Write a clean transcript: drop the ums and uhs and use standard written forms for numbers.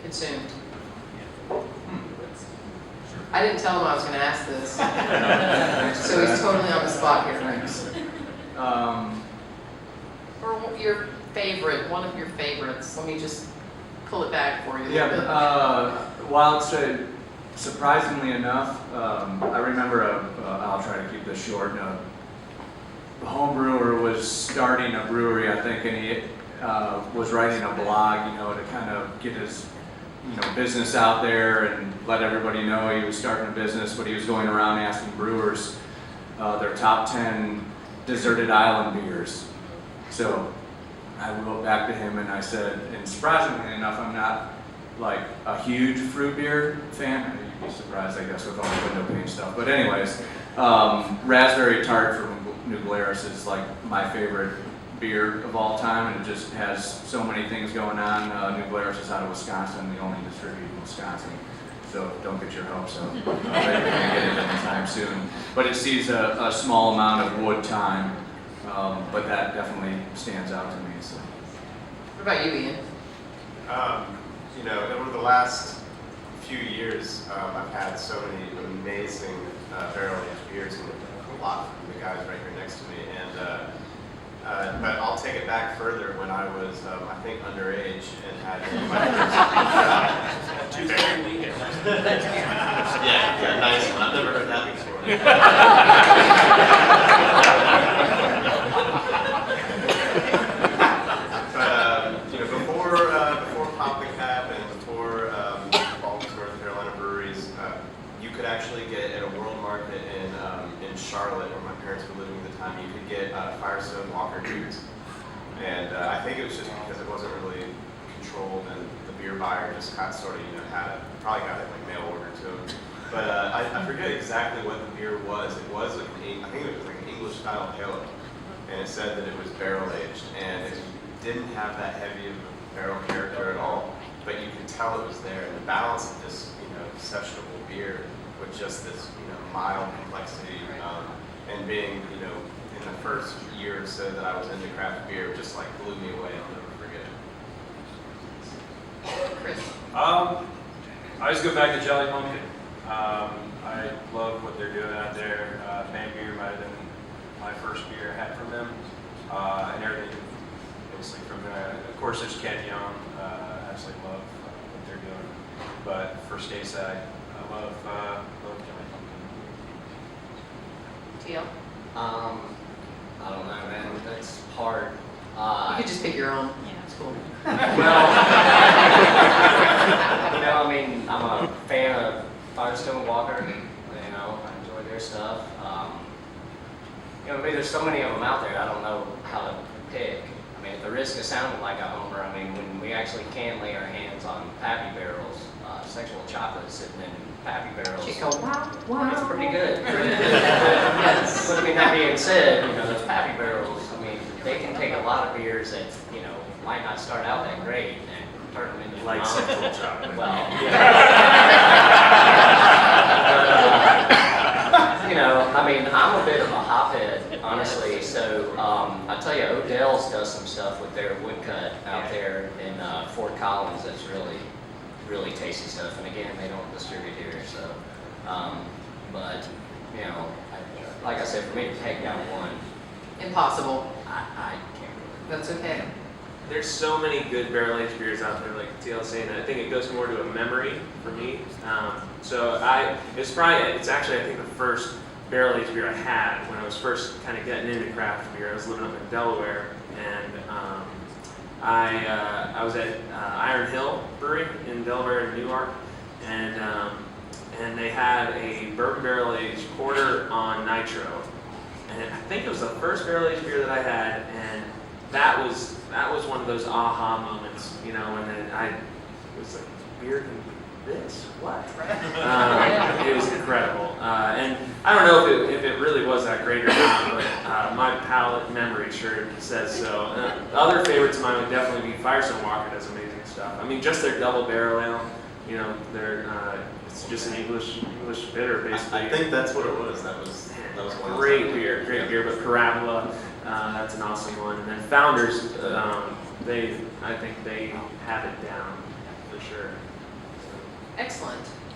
consumed? I didn't tell him I was going to ask this, so he's totally on the spot here. Or your favorite, one of your favorites. Let me just pull it back for you a little bit. Well, it's surprisingly enough, I remember I'll try to keep this short. A home brewer was starting a brewery, I think, and he was writing a blog, to kind of get his business out there and let everybody know he was starting a business. But he was going around asking brewers their top 10 deserted island beers. So I wrote back to him and I said, and surprisingly enough, I'm not like a huge fruit beer fan. You'd be surprised, I guess, with all the window pane stuff. But anyways, Raspberry Tart from New Glarus is like my favorite beer of all time, and it just has so many things going on. New Glarus is out of Wisconsin, the only distributor in Wisconsin. So don't get your hopes up. They're going to get it anytime soon. But it sees a small amount of wood time, but that definitely stands out to me. So. What about you, Ian? Over the last few years, I've had so many amazing barrel-aged beers, and a lot from the guys right here next to me. But I'll take it back further when I was, I think, underage and had my first. Too bad. Yeah, nice one. I've never heard that before. Before Pop the Cap and before all these North Carolina breweries, you could actually get at a world market in Charlotte, where my parents were living at the time, you could get Firestone Walker dudes. And I think it was just because it wasn't really controlled, and the beer buyer just kind of sort of, probably got it like mail order to him. But I forget exactly what the beer was. It was like I think it was like an English style pale ale, and it said that it was barrel aged, and it didn't have that heavy of a barrel character at all, but you could tell it was there. And the balance of this, sessionable beer with just this, mild complexity, and being, in the first year or so that I was into craft beer, just like blew me away. I'll never forget it. Chris? I just go back to Jelly Pumpkin. I love what they're doing out there. Band Beer might have been my first beer I had from them, and everything basically from there. Of course, there's Cantillon. Absolutely love what they're doing. But for stateside, I love Jelly Pumpkin. TL? I don't know, man. That's hard. You could just pick your own. Yeah, it's cool. Well, I'm a fan of Firestone Walker. I enjoy their stuff. There's so many of them out there. I don't know how to pick. At the risk of sounding like a homer, when we actually can lay our hands on Pappy barrels, sexual chocolate sitting in Pappy barrels, Just go, wow, wow. it's pretty good. Yes. But that being said, those Pappy barrels, they can take a lot of beers that, might not start out that great and turn them into Like sexual chocolate. Well, I'm a bit of a hophead, honestly. So I tell you, Odell's does some stuff with their woodcut out there in Fort Collins that's really, really tasty stuff. And again, they don't distribute here, so. Like I said, for me to take down one, Impossible. I can't really. That's okay. There's so many good barrel-aged beers out there, like TL saying. I think it goes more to a memory for me. It's actually, I think, the first barrel-aged beer I had when I was first kind of getting into craft beer. I was living up in Delaware, and I was at Iron Hill Brewery in Delaware, in Newark, and they had a bourbon barrel-aged porter on nitro, and I think it was the first barrel-aged beer that I had, and that was one of those aha moments, and then I was like, beer can be this? What? It was incredible. And I don't know if it really was that great or not, but my palate memory sure says so. Other favorites of mine would definitely be Firestone Walker does amazing stuff. Just their double barrel ale, it's just an English bitter, basically. I think that's what it was. That was one. Great beer. But Parabola, that's an awesome one. And then Founders, I think they have it down for sure. Excellent.